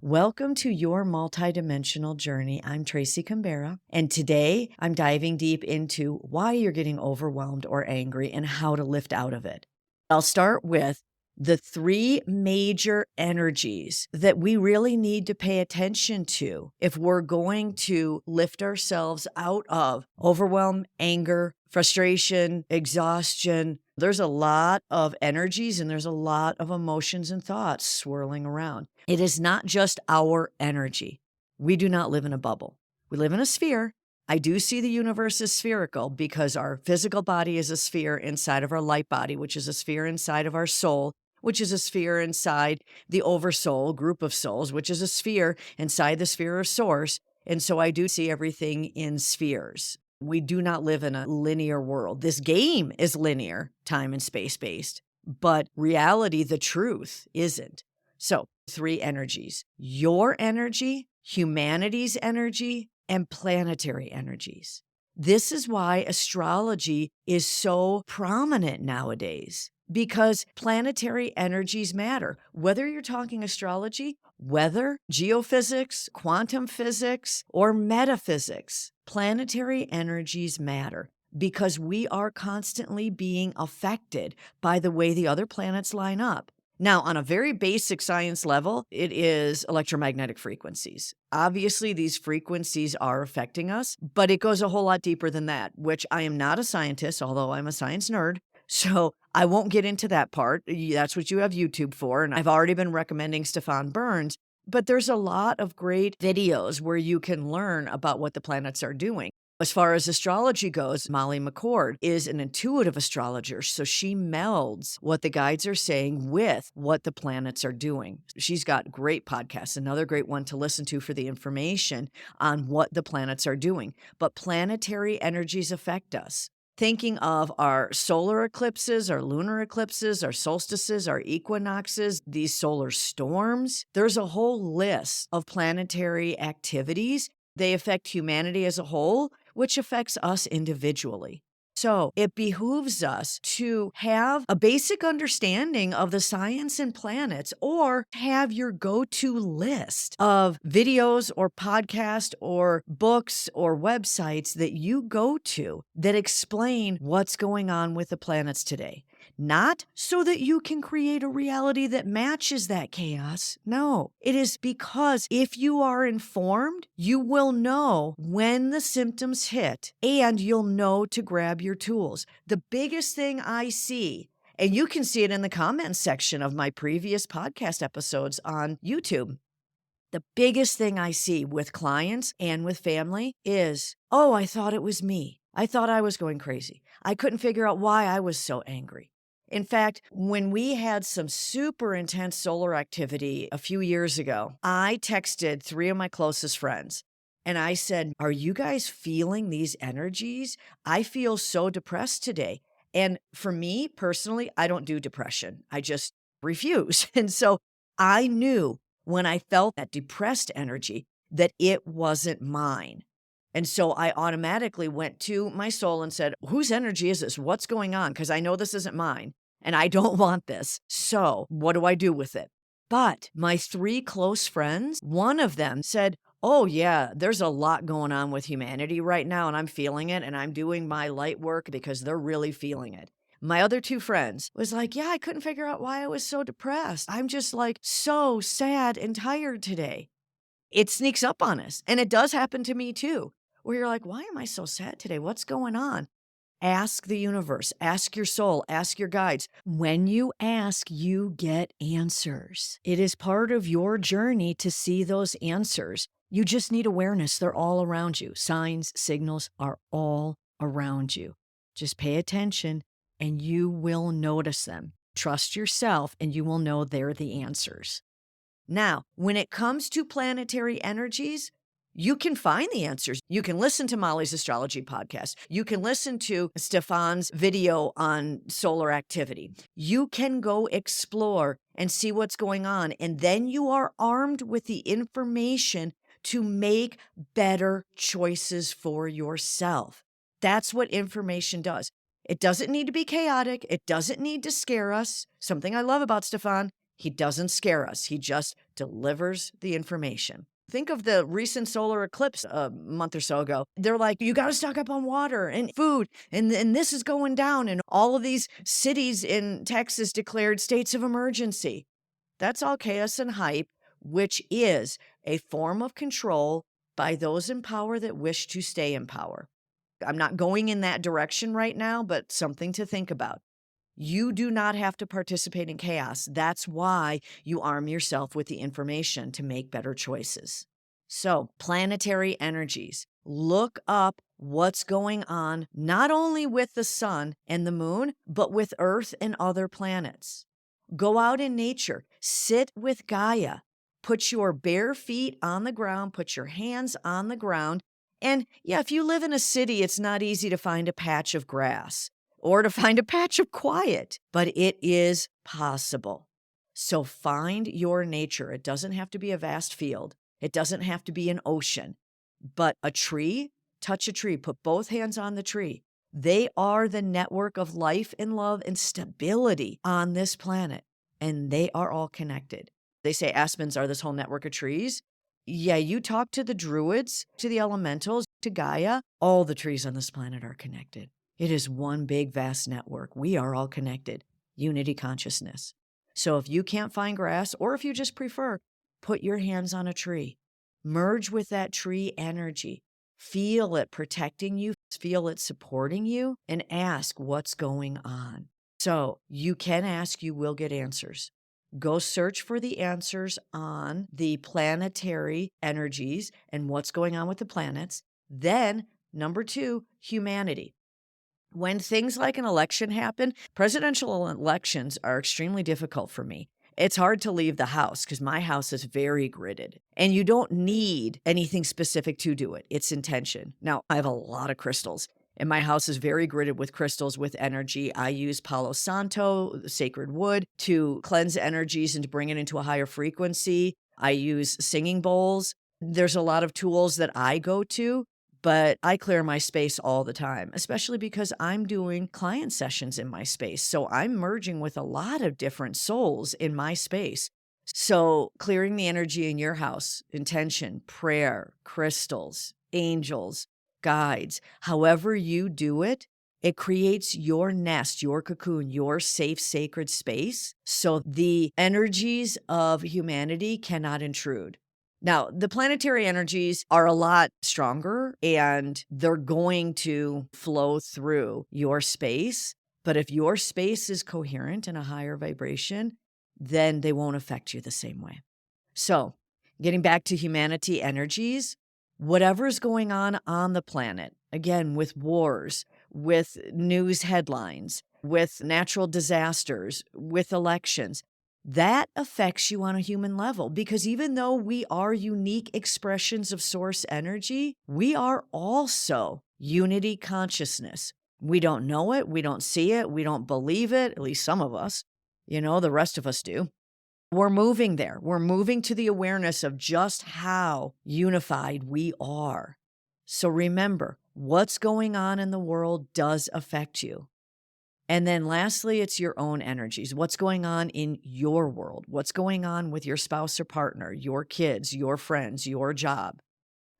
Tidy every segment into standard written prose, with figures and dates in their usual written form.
Welcome to your multidimensional journey. I'm Tracy Canberra, and today I'm diving deep into why you're getting overwhelmed or angry and how to lift out of it. I'll start with the three major energies that we really need to pay attention to if we're going to lift ourselves out of overwhelm, anger, frustration, exhaustion. There's a lot of energies and there's a lot of emotions and thoughts swirling around. It is not just our energy. We do not live in a bubble. We live in a sphere. I do see the universe as spherical because our physical body is a sphere inside of our light body, which is a sphere inside of our soul, which is a sphere inside the oversoul group of souls, which is a sphere inside the sphere of source. And so I do see everything in spheres. We do not live in a linear world. This game is linear, time and space based, but reality, the truth, isn't. So, three energies: your energy, humanity's energy, and planetary energies. This is why astrology is so prominent nowadays, because planetary energies matter. Whether you're talking astrology, weather, geophysics, quantum physics, or metaphysics, planetary energies matter because we are constantly being affected by the way the other planets line up. Now, on a very basic science level, it is electromagnetic frequencies. Obviously, these frequencies are affecting us, but it goes a whole lot deeper than that, which I am not a scientist, although I'm a science nerd. So I won't get into that part. That's what you have YouTube for. And I've already been recommending Stefan Burns, but there's a lot of great videos where you can learn about what the planets are doing. As far as astrology goes, Molly McCord is an intuitive astrologer, so she melds what the guides are saying with what the planets are doing. She's got great podcasts, another great one to listen to for the information on what the planets are doing. But planetary energies affect us. Thinking of our solar eclipses, our lunar eclipses, our solstices, our equinoxes, these solar storms, there's a whole list of planetary activities. They affect humanity as a whole, which affects us individually. So it behooves us to have a basic understanding of the science and planets, or have your go-to list of videos or podcasts or books or websites that you go to that explain what's going on with the planets today. Not so that you can create a reality that matches that chaos. No, it is because if you are informed, you will know when the symptoms hit and you'll know to grab your tools. The biggest thing I see, and you can see it in the comments section of my previous podcast episodes on YouTube. The biggest thing I see with clients and with family is, oh, I thought it was me. I thought I was going crazy. I couldn't figure out why I was so angry. In fact, when we had some super intense solar activity a few years ago, I texted three of my closest friends and I said, are you guys feeling these energies? I feel so depressed today. And for me personally, I don't do depression. I just refuse. And so I knew when I felt that depressed energy that it wasn't mine. And so I automatically went to my soul and said, whose energy is this? What's going on? Because I know this isn't mine and I don't want this. So what do I do with it? But my three close friends, one of them said, oh yeah, there's a lot going on with humanity right now and I'm feeling it and I'm doing my light work because they're really feeling it. My other two friends was like, yeah, I couldn't figure out why I was so depressed. I'm just like so sad and tired today. It sneaks up on us. And it does happen to me too, where you're like, why am I so sad today? What's going on? Ask the universe, ask your soul, ask your guides. When you ask, you get answers. It is part of your journey to see those answers. You just need awareness. They're all around you. Signs, signals are all around you. Just pay attention and you will notice them. Trust yourself and you will know they're the answers. Now, when it comes to planetary energies, you can find the answers. You can listen to Molly's astrology podcast. You can listen to Stefan's video on solar activity. You can go explore and see what's going on. And then you are armed with the information to make better choices for yourself. That's what information does. It doesn't need to be chaotic. It doesn't need to scare us. Something I love about Stefan, He doesn't scare us. He just delivers the information. Think of the recent solar eclipse a month or so ago. They're like, you got to stock up on water and food, and this is going down. And all of these cities in Texas declared states of emergency. That's all chaos and hype, which is a form of control by those in power that wish to stay in power. I'm not going in that direction right now, but something to think about. You do not have to participate in chaos. That's why you arm yourself with the information to make better choices. So, planetary energies. Look up what's going on, not only with the sun and the moon, but with Earth and other planets. Go out in nature, sit with Gaia, put your bare feet on the ground, put your hands on the ground. And yeah, if you live in a city, it's not easy to find a patch of grass or to find a patch of quiet, but it is possible. So find your nature. It doesn't have to be a vast field. It doesn't have to be an ocean, but a tree, touch a tree, put both hands on the tree. They are the network of life and love and stability on this planet, and they are all connected. They say aspens are this whole network of trees. Yeah, you talk to the druids, to the elementals, to Gaia, all the trees on this planet are connected. It is one big, vast network. We are all connected. Unity consciousness. So if you can't find grass, or if you just prefer, put your hands on a tree. Merge with that tree energy. Feel it protecting you, feel it supporting you, and ask what's going on. So you can ask, you will get answers. Go search for the answers on the planetary energies and what's going on with the planets. Then, number 2, humanity. When things like an election happen, presidential elections are extremely difficult for me. It's hard to leave the house because my house is very gridded, and you don't need anything specific to do it. It's intention. Now, I have a lot of crystals, and my house is very gridded with crystals with energy. I use Palo Santo, the sacred wood, to cleanse energies and to bring it into a higher frequency. I use singing bowls. There's a lot of tools that I go to, but I clear my space all the time, especially because I'm doing client sessions in my space. So I'm merging with a lot of different souls in my space. So clearing the energy in your house, intention, prayer, crystals, angels, guides, however you do it, it creates your nest, your cocoon, your safe, sacred space. So the energies of humanity cannot intrude. Now, the planetary energies are a lot stronger and they're going to flow through your space. But if your space is coherent in a higher vibration, then they won't affect you the same way. So, getting back to humanity energies, whatever's going on the planet, again, with wars, with news headlines, with natural disasters, with elections, that affects you on a human level, because even though we are unique expressions of source energy, we are also unity consciousness. We don't know it, we don't see it, we don't believe it, at least some of us. The rest of us do. We're moving there. We're moving to the awareness of just how unified we are. So remember, what's going on in the world does affect you. And then lastly, it's your own energies. What's going on in your world? What's going on with your spouse or partner, your kids, your friends, your job?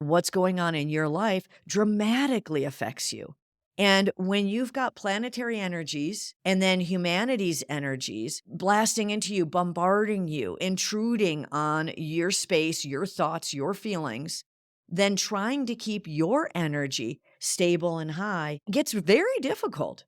What's going on in your life dramatically affects you. And when you've got planetary energies and then humanity's energies blasting into you, bombarding you, intruding on your space, your thoughts, your feelings, then trying to keep your energy stable and high gets very difficult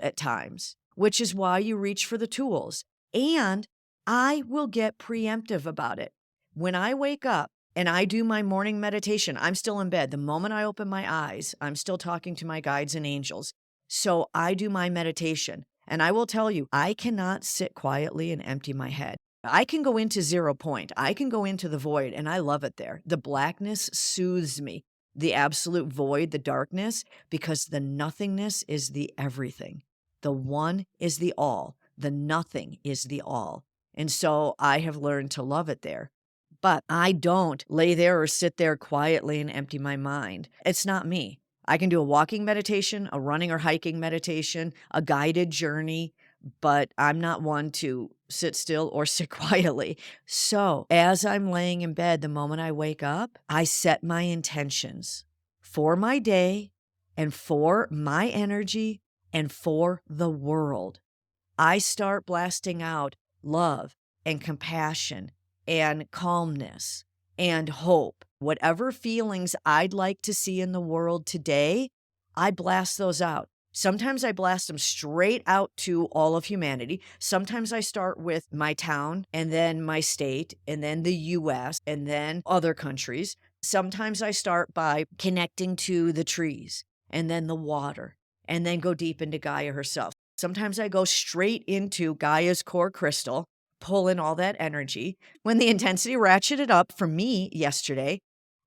at times, which is why you reach for the tools. And I will get preemptive about it. When I wake up and I do my morning meditation, I'm still in bed. The moment I open my eyes, I'm still talking to my guides and angels. So I do my meditation. And I will tell you, I cannot sit quietly and empty my head. I can go into 0 point. I can go into the void, and I love it there. The blackness soothes me. The absolute void, the darkness, because the nothingness is the everything. The one is the all. The nothing is the all. And so I have learned to love it there. But I don't lay there or sit there quietly and empty my mind. It's not me. I can do a walking meditation, a running or hiking meditation, a guided journey, but I'm not one to sit still or sit quietly. So as I'm laying in bed, the moment I wake up, I set my intentions for my day and for my energy and for the world. I start blasting out love and compassion and calmness and hope. Whatever feelings I'd like to see in the world today, I blast those out. Sometimes I blast them straight out to all of humanity. Sometimes I start with my town and then my state and then the US and then other countries. Sometimes I start by connecting to the trees and then the water and then go deep into Gaia herself. Sometimes I go straight into Gaia's core crystal, pull in all that energy. When the intensity ratcheted up for me yesterday,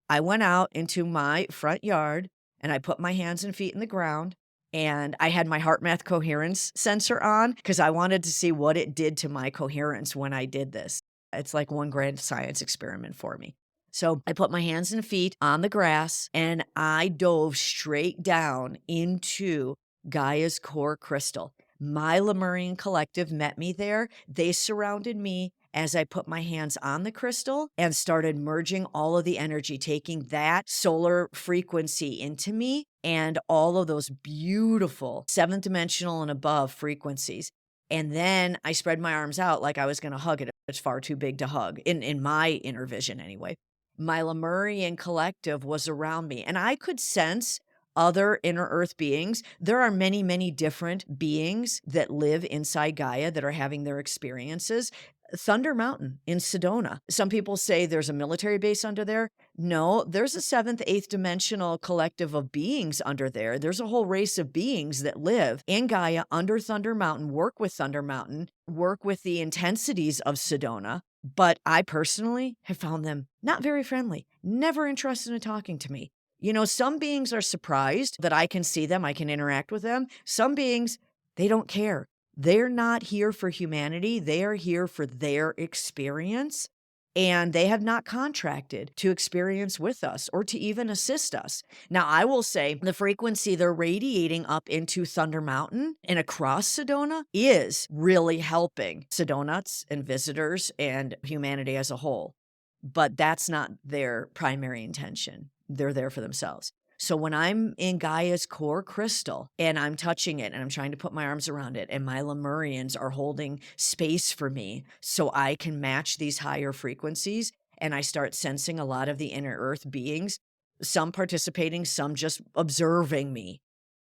I went out into my front yard and I put my hands and feet in the ground and I had my heart math coherence sensor on because I wanted to see what it did to my coherence when I did this. It's like one grand science experiment for me. So I put my hands and feet on the grass and I dove straight down into Gaia's core crystal. My Lemurian collective met me there. They surrounded me as I put my hands on the crystal and started merging all of the energy, taking that solar frequency into me and all of those beautiful seventh dimensional and above frequencies. And then I spread my arms out like I was going to hug it. It's far too big to hug in my inner vision anyway. My Lemurian collective was around me and I could sense other inner earth beings. There are many, many different beings that live inside Gaia that are having their experiences. Thunder Mountain in Sedona. Some people say there's a military base under there. No, there's a seventh, eighth dimensional collective of beings under there. There's a whole race of beings that live in Gaia under Thunder Mountain, work with Thunder Mountain, work with the intensities of Sedona. But I personally have found them not very friendly, never interested in talking to me. You know, some beings are surprised that I can see them, I can interact with them. Some beings, they don't care. They're not here for humanity. They are here for their experience. And they have not contracted to experience with us or to even assist us. Now, I will say the frequency they're radiating up into Thunder Mountain and across Sedona is really helping Sedonats and visitors and humanity as a whole. But that's not their primary intention. They're there for themselves. So when I'm in Gaia's core crystal and I'm touching it and I'm trying to put my arms around it and my Lemurians are holding space for me so I can match these higher frequencies and I start sensing a lot of the inner earth beings, some participating, some just observing me.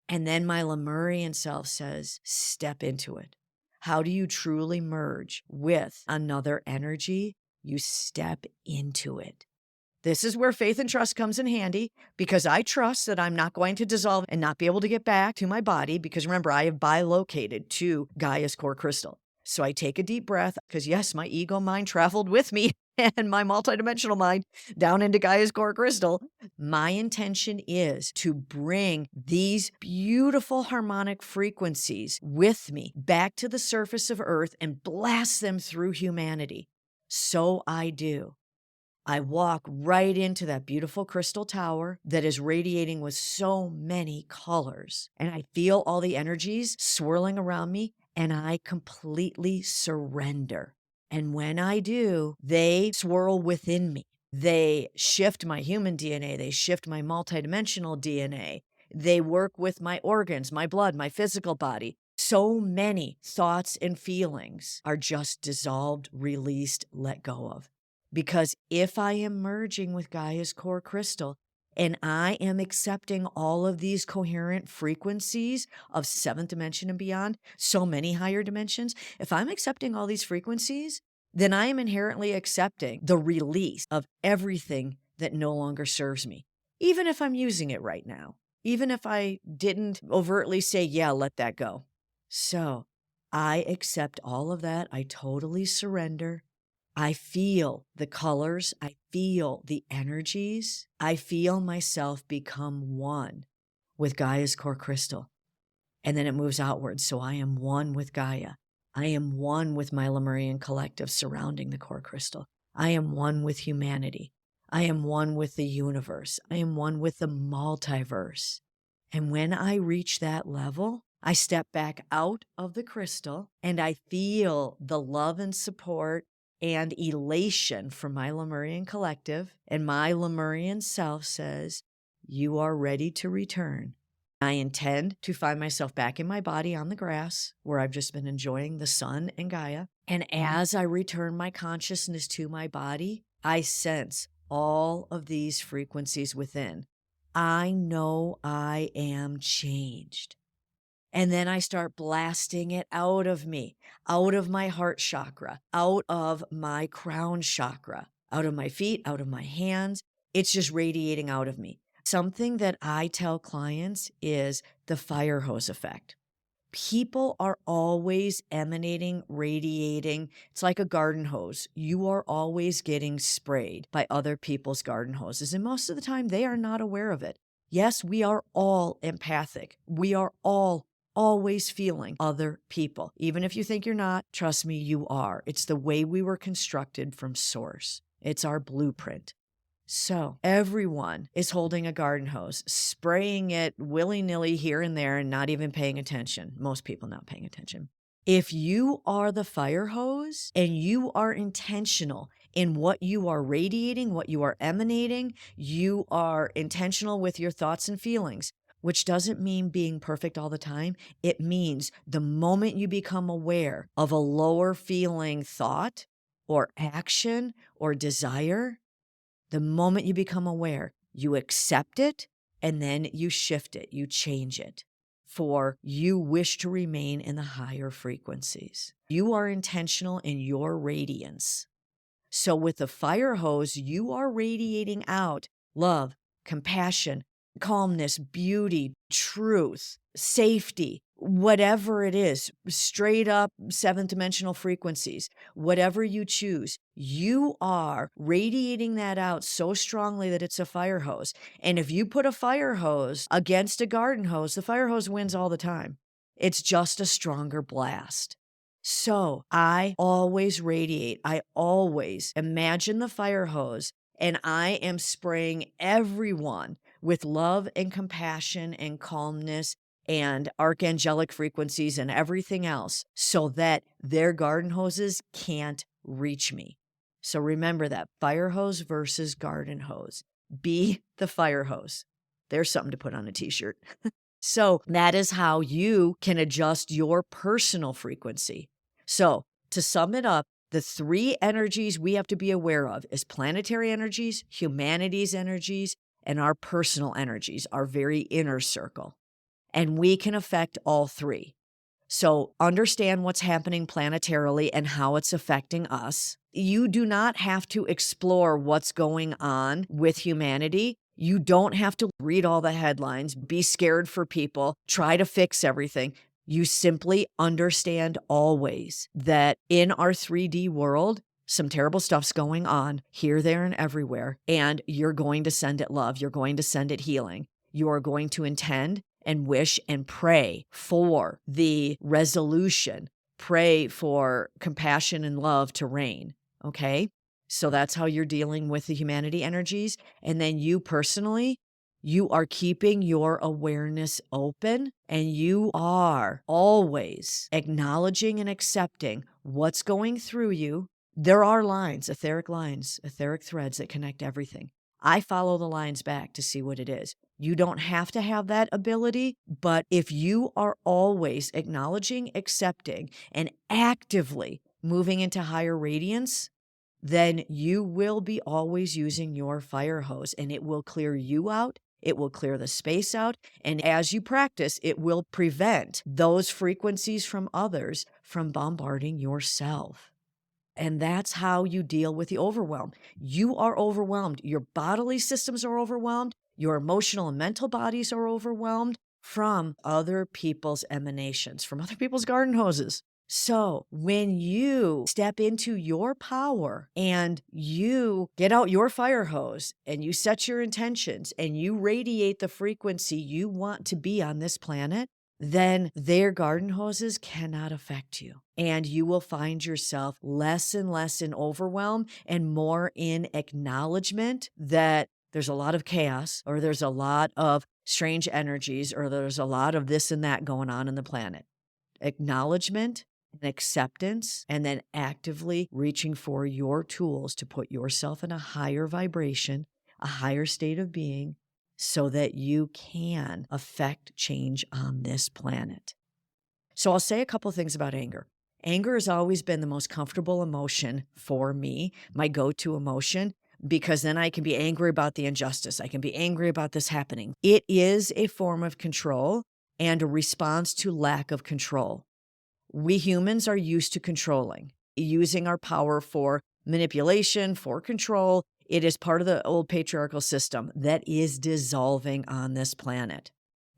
And then my Lemurian self says, step into it. How do you truly merge with another energy? You step into it. This is where faith and trust comes in handy because I trust that I'm not going to dissolve and not be able to get back to my body because remember, I have bilocated to Gaia's core crystal. So I take a deep breath because yes, my ego mind traveled with me and my multidimensional mind down into Gaia's core crystal. My intention is to bring these beautiful harmonic frequencies with me back to the surface of Earth and blast them through humanity. So I do. I walk right into that beautiful crystal tower that is radiating with so many colors. And I feel all the energies swirling around me and I completely surrender. And when I do, they swirl within me. They shift my human DNA. They shift my multidimensional DNA. They work with my organs, my blood, my physical body. So many thoughts and feelings are just dissolved, released, let go of. Because if I am merging with Gaia's core crystal and I am accepting all of these coherent frequencies of seventh dimension and beyond, so many higher dimensions, if I'm accepting all these frequencies, then I am inherently accepting the release of everything that no longer serves me, even if I'm using it right now, even if I didn't overtly say, yeah, let that go. So I accept all of that. I totally surrender. I feel the colors. I feel the energies. I feel myself become one with Gaia's core crystal. And then it moves outwards. So I am one with Gaia. I am one with my Lemurian collective surrounding the core crystal. I am one with humanity. I am one with the universe. I am one with the multiverse. And when I reach that level, I step back out of the crystal and I feel the love and support and elation from my Lemurian collective. And my Lemurian self says, you are ready to return. I intend to find myself back in my body on the grass where I've just been enjoying the sun and Gaia. And as I return my consciousness to my body, I sense all of these frequencies within. I know I am changed. And then I start blasting it out of me, out of my heart chakra, out of my crown chakra, out of my feet, out of my hands. It's just radiating out of me. Something that I tell clients is the fire hose effect. People are always emanating, radiating. It's like a garden hose. You are always getting sprayed by other people's garden hoses. And most of the time, they are not aware of it. Yes, we are all empathic. We are all always feeling other people. Even if you think you're not, trust me, you are. It's the way we were constructed from source. It's our blueprint. So everyone is holding a garden hose, spraying it willy-nilly here and there and not even paying attention. Most people not paying attention. If you are the fire hose and you are intentional in what you are radiating, what you are emanating, you are intentional with your thoughts and feelings, which doesn't mean being perfect all the time. It means the moment you become aware of a lower feeling thought or action or desire, the moment you become aware, you accept it and then you shift it, you change it, for you wish to remain in the higher frequencies. You are intentional in your radiance. So with the fire hose, you are radiating out love, compassion, calmness, beauty, truth, safety, whatever it is, straight up seventh dimensional frequencies, whatever you choose, you are radiating that out so strongly that it's a fire hose. And if you put a fire hose against a garden hose, the fire hose wins all the time. It's just a stronger blast. So I always radiate. I always imagine the fire hose and I am spraying everyone with love and compassion and calmness and archangelic frequencies and everything else so that their garden hoses can't reach me. So remember that fire hose versus garden hose. Be the fire hose. There's something to put on a t-shirt. So that is how you can adjust your personal frequency. So to sum it up, the three energies we have to be aware of is planetary energies, humanity's energies, and our personal energies, our very inner circle. And we can affect all three. So understand what's happening planetarily and how it's affecting us. You do not have to explore what's going on with humanity. You don't have to read all the headlines, be scared for people, try to fix everything. You simply understand always that in our 3D world, some terrible stuff's going on here, there, and everywhere. And you're going to send it love. You're going to send it healing. You are going to intend and wish and pray for the resolution, pray for compassion and love to reign. Okay? So that's how you're dealing with the humanity energies. And then you personally, you are keeping your awareness open and you are always acknowledging and accepting what's going through you. There are lines, etheric threads that connect everything. I follow the lines back to see what it is. You don't have to have that ability, but if you are always acknowledging, accepting, and actively moving into higher radiance, then you will be always using your fire hose and it will clear you out. It will clear the space out. And as you practice, it will prevent those frequencies from others from bombarding yourself. And that's how you deal with the overwhelm. You are overwhelmed. Your bodily systems are overwhelmed. Your emotional and mental bodies are overwhelmed from other people's emanations, from other people's garden hoses. So when you step into your power and you get out your fire hose and you set your intentions and you radiate the frequency you want to be on this planet, then their garden hoses cannot affect you. And you will find yourself less and less in overwhelm and more in acknowledgement that there's a lot of chaos or there's a lot of strange energies or there's a lot of this and that going on in the planet. Acknowledgement and acceptance, and then actively reaching for your tools to put yourself in a higher vibration, a higher state of being, so that you can affect change on this planet. So I'll say a couple things about anger. Anger has always been the most comfortable emotion for me, my go-to emotion, because then I can be angry about the injustice. I can be angry about this happening. It is a form of control and a response to lack of control. We humans are used to controlling, using our power for manipulation, for control. It is part of the old patriarchal system that is dissolving on this planet.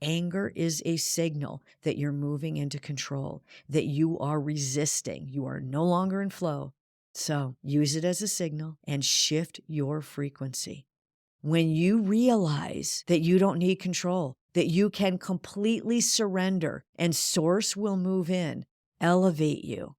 Anger is a signal that you're moving into control, that you are resisting. You are no longer in flow. So use it as a signal and shift your frequency. When you realize that you don't need control, that you can completely surrender and source will move in, elevate you.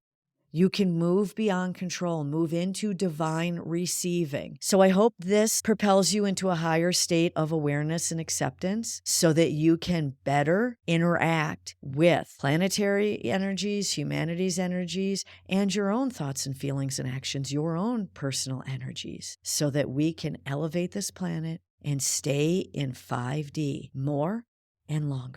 You can move beyond control, move into divine receiving. So I hope this propels you into a higher state of awareness and acceptance so that you can better interact with planetary energies, humanity's energies, and your own thoughts and feelings and actions, your own personal energies, so that we can elevate this planet and stay in 5D more and longer.